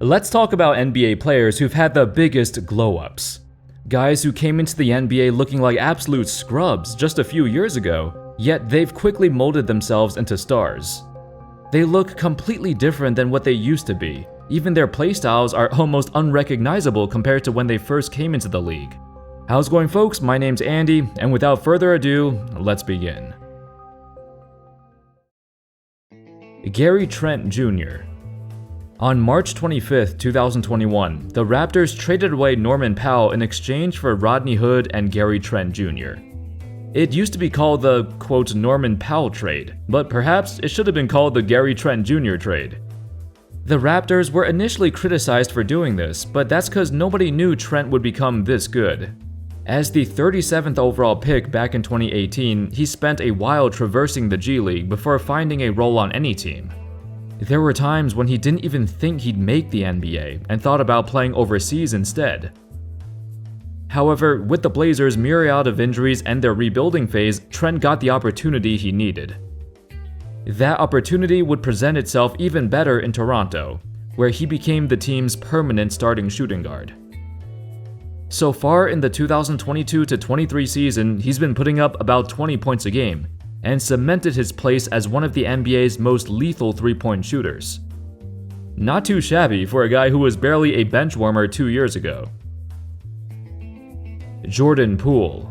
Let's talk about NBA players who've had the biggest glow-ups. Guys who came into the NBA looking like absolute scrubs just a few years ago, yet they've quickly molded themselves into stars. They look completely different than what they used to be. Even their playstyles are almost unrecognizable compared to when they first came into the league. How's it going, folks? My name's Andy, and without further ado, let's begin. Gary Trent Jr. On March 25, 2021, the Raptors traded away Norman Powell in exchange for Rodney Hood and Gary Trent Jr. It used to be called the, quote, Norman Powell trade, but perhaps it should have been called the Gary Trent Jr. trade. The Raptors were initially criticized for doing this, but that's because nobody knew Trent would become this good. As the 37th overall pick back in 2018, he spent a while traversing the G League before finding a role on any team. There were times when he didn't even think he'd make the NBA and thought about playing overseas instead. However, with the Blazers' myriad of injuries and their rebuilding phase, Trent got the opportunity he needed. That opportunity would present itself even better in Toronto, where he became the team's permanent starting shooting guard. So far in the 2022-23 season, he's been putting up about 20 points a game, and cemented his place as one of the NBA's most lethal three-point shooters. Not too shabby for a guy who was barely a bench warmer 2 years ago. Jordan Poole.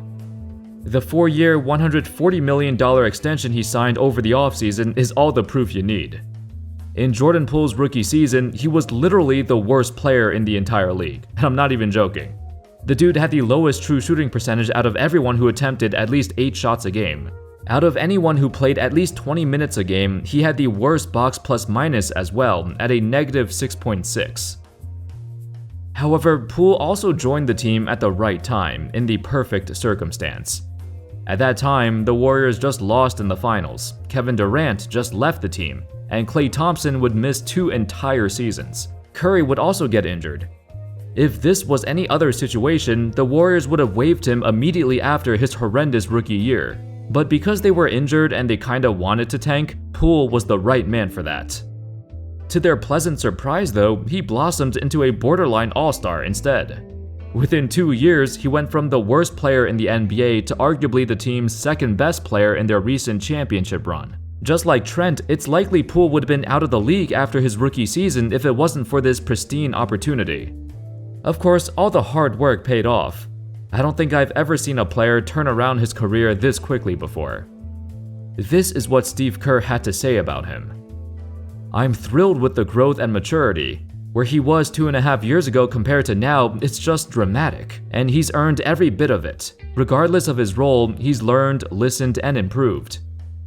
The 4-year, $140 million extension he signed over the offseason is all the proof you need. In Jordan Poole's rookie season, he was literally the worst player in the entire league, and I'm not even joking. The dude had the lowest true shooting percentage out of everyone who attempted at least 8 shots a game. Out of anyone who played at least 20 minutes a game, he had the worst box plus minus as well, at a negative 6.6. However, Poole also joined the team at the right time, in the perfect circumstance. At that time, the Warriors just lost in the finals, Kevin Durant just left the team, and Klay Thompson would miss 2 entire seasons. Curry would also get injured. If this was any other situation, the Warriors would have waived him immediately after his horrendous rookie year. But because they were injured and they kinda wanted to tank, Poole was the right man for that. To their pleasant surprise though, he blossomed into a borderline all-star instead. Within 2 years, he went from the worst player in the NBA to arguably the team's second best player in their recent championship run. Just like Trent, it's likely Poole would have been out of the league after his rookie season if it wasn't for this pristine opportunity. Of course, all the hard work paid off. I don't think I've ever seen a player turn around his career this quickly before. This is what Steve Kerr had to say about him. "I'm thrilled with the growth and maturity. Where he was 2.5 years ago compared to now, it's just dramatic, and he's earned every bit of it. Regardless of his role, he's learned, listened, and improved.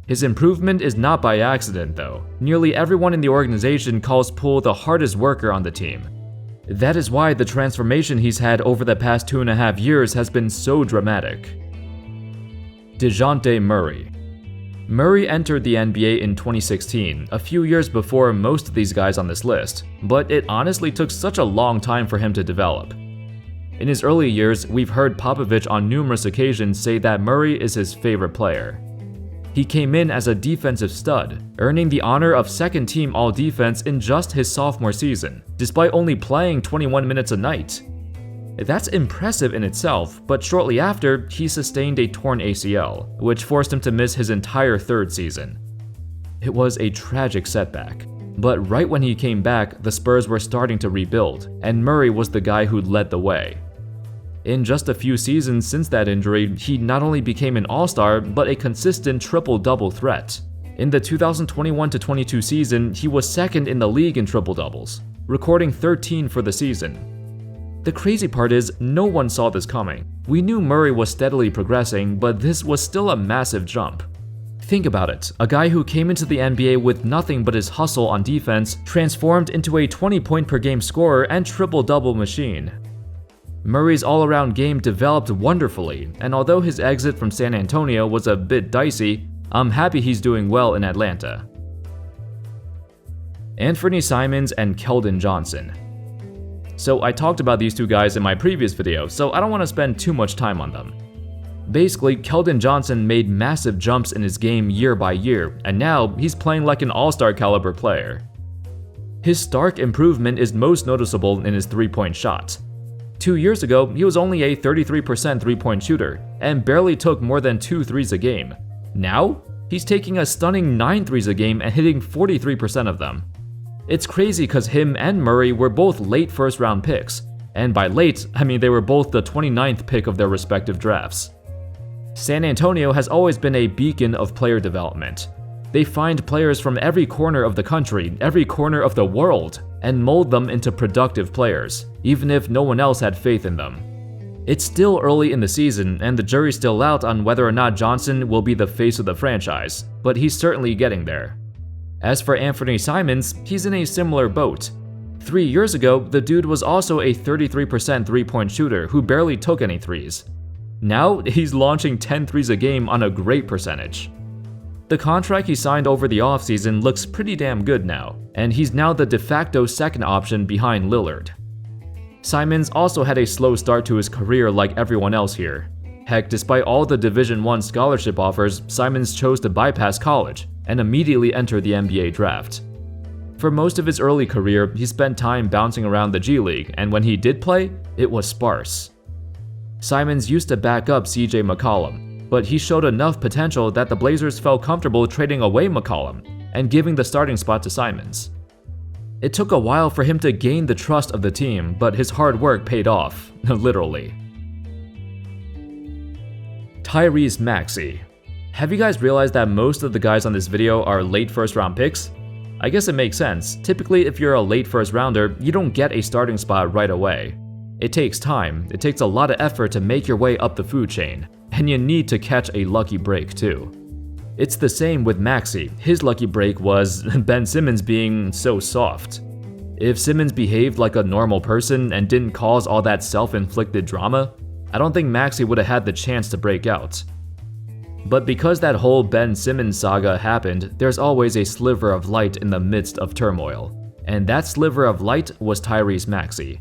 His improvement is not by accident though. Nearly everyone in the organization calls Poole the hardest worker on the team. That is why the transformation he's had over the past 2.5 years has been so dramatic." DeJounte Murray. Murray entered the NBA in 2016, a few years before most of these guys on this list, but it honestly took such a long time for him to develop. In his early years, we've heard Popovich on numerous occasions say that Murray is his favorite player. He came in as a defensive stud, earning the honor of second-team All-Defense in just his sophomore season, despite only playing 21 minutes a night. That's impressive in itself, but shortly after, he sustained a torn ACL, which forced him to miss his entire third season. It was a tragic setback, but right when he came back, the Spurs were starting to rebuild, and Murray was the guy who led the way. In just a few seasons since that injury, he not only became an all-star, but a consistent triple-double threat. In the 2021-22 season, he was second in the league in triple-doubles, recording 13 for the season. The crazy part is, no one saw this coming. We knew Murray was steadily progressing, but this was still a massive jump. Think about it, a guy who came into the NBA with nothing but his hustle on defense transformed into a 20-point-per-game scorer and triple-double machine. Murray's all-around game developed wonderfully, and although his exit from San Antonio was a bit dicey, I'm happy he's doing well in Atlanta. Anthony Simons and Keldon Johnson. So I talked about these two guys in my previous video, so I don't want to spend too much time on them. Basically, Keldon Johnson made massive jumps in his game year by year, and now he's playing like an all-star caliber player. His stark improvement is most noticeable in his three-point shot. 2 years ago, he was only a 33% three-point shooter and barely took more than 2 threes a game. Now, he's taking a stunning 9 threes a game and hitting 43% of them. It's crazy because him and Murray were both late first-round picks, and by late, I mean they were both the 29th pick of their respective drafts. San Antonio has always been a beacon of player development. They find players from every corner of the country, every corner of the world, and mold them into productive players, even if no one else had faith in them. It's still early in the season, and the jury's still out on whether or not Johnson will be the face of the franchise, but he's certainly getting there. As for Anthony Simons, he's in a similar boat. 3 years ago, the dude was also a 33% three-point shooter who barely took any threes. Now, he's launching 10 threes a game on a great percentage. The contract he signed over the offseason looks pretty damn good now, and he's now the de facto second option behind Lillard. Simons also had a slow start to his career like everyone else here. Heck, despite all the Division I scholarship offers, Simons chose to bypass college and immediately enter the NBA draft. For most of his early career, he spent time bouncing around the G League, and when he did play, it was sparse. Simons used to back up CJ McCollum, but he showed enough potential that the Blazers felt comfortable trading away McCollum and giving the starting spot to Simons. It took a while for him to gain the trust of the team, but his hard work paid off, literally. Tyrese Maxey. Have you guys realized that most of the guys on this video are late first round picks? I guess it makes sense. Typically, if you're a late first rounder, you don't get a starting spot right away. It takes time, it takes a lot of effort to make your way up the food chain, and you need to catch a lucky break too. It's the same with Maxey. His lucky break was Ben Simmons being so soft. If Simmons behaved like a normal person and didn't cause all that self-inflicted drama, I don't think Maxey would have had the chance to break out. But because that whole Ben Simmons saga happened, there's always a sliver of light in the midst of turmoil, and that sliver of light was Tyrese Maxey.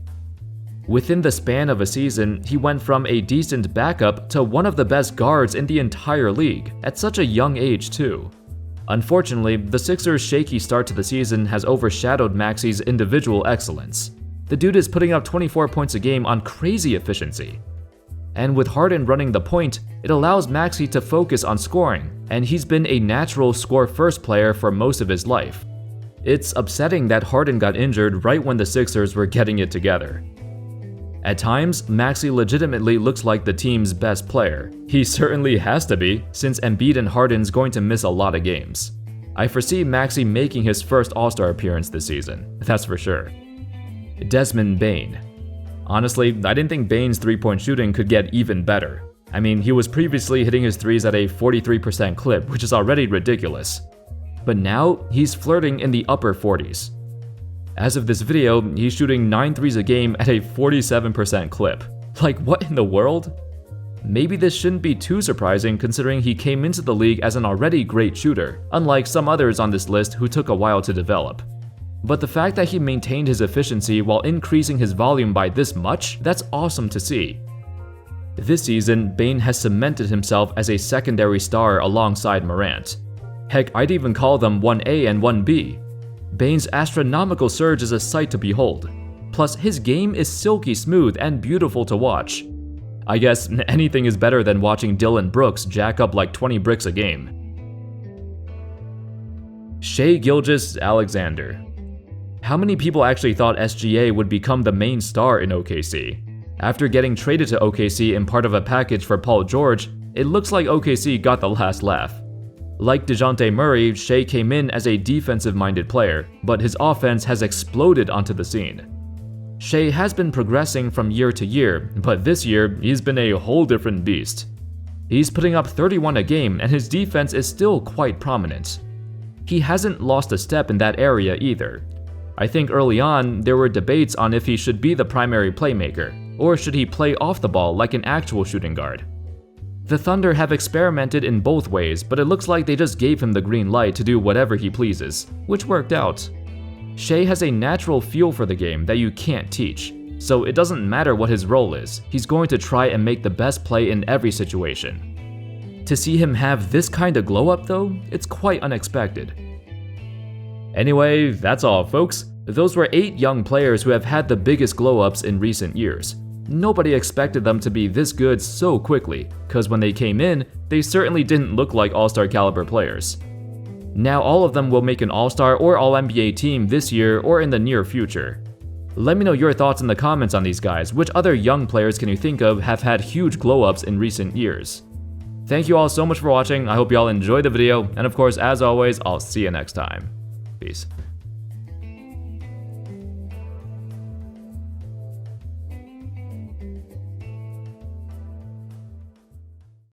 Within the span of a season, he went from a decent backup to one of the best guards in the entire league, at such a young age too. Unfortunately, the Sixers' shaky start to the season has overshadowed Maxey's individual excellence. The dude is putting up 24 points a game on crazy efficiency. And with Harden running the point, it allows Maxey to focus on scoring, and he's been a natural score-first player for most of his life. It's upsetting that Harden got injured right when the Sixers were getting it together. At times, Maxey legitimately looks like the team's best player. He certainly has to be, since Embiid and Harden's going to miss a lot of games. I foresee Maxey making his first All-Star appearance this season, that's for sure. Desmond Bane. Honestly, I didn't think Bane's three-point shooting could get even better. I mean, he was previously hitting his threes at a 43% clip, which is already ridiculous. But now, he's flirting in the upper 40s. As of this video, he's shooting 9 threes a game at a 47% clip. Like, what in the world? Maybe this shouldn't be too surprising considering he came into the league as an already great shooter, unlike some others on this list who took a while to develop. But the fact that he maintained his efficiency while increasing his volume by this much, that's awesome to see. This season, Bane has cemented himself as a secondary star alongside Morant. Heck, I'd even call them 1A and 1B. Bane's astronomical surge is a sight to behold. Plus, his game is silky smooth and beautiful to watch. I guess anything is better than watching Dylan Brooks jack up like 20 bricks a game. Shai Gilgeous-Alexander. How many people actually thought SGA would become the main star in OKC? After getting traded to OKC in part of a package for Paul George, it looks like OKC got the last laugh. Like DeJounte Murray, Shai came in as a defensive-minded player, but his offense has exploded onto the scene. Shai has been progressing from year to year, but this year, he's been a whole different beast. He's putting up 31 a game, and his defense is still quite prominent. He hasn't lost a step in that area either. I think early on, there were debates on if he should be the primary playmaker, or should he play off the ball like an actual shooting guard. The Thunder have experimented in both ways, but it looks like they just gave him the green light to do whatever he pleases, which worked out. Shai has a natural feel for the game that you can't teach, so it doesn't matter what his role is, he's going to try and make the best play in every situation. To see him have this kind of glow up though, it's quite unexpected. Anyway, that's all folks. Those were 8 young players who have had the biggest glow-ups in recent years. Nobody expected them to be this good so quickly, cause when they came in, they certainly didn't look like all-star caliber players. Now all of them will make an all-star or all-NBA team this year or in the near future. Let me know your thoughts in the comments on these guys. Which other young players can you think of have had huge glow-ups in recent years? Thank you all so much for watching. I hope you all enjoyed the video, and of course, as always, I'll see you next time. Peace.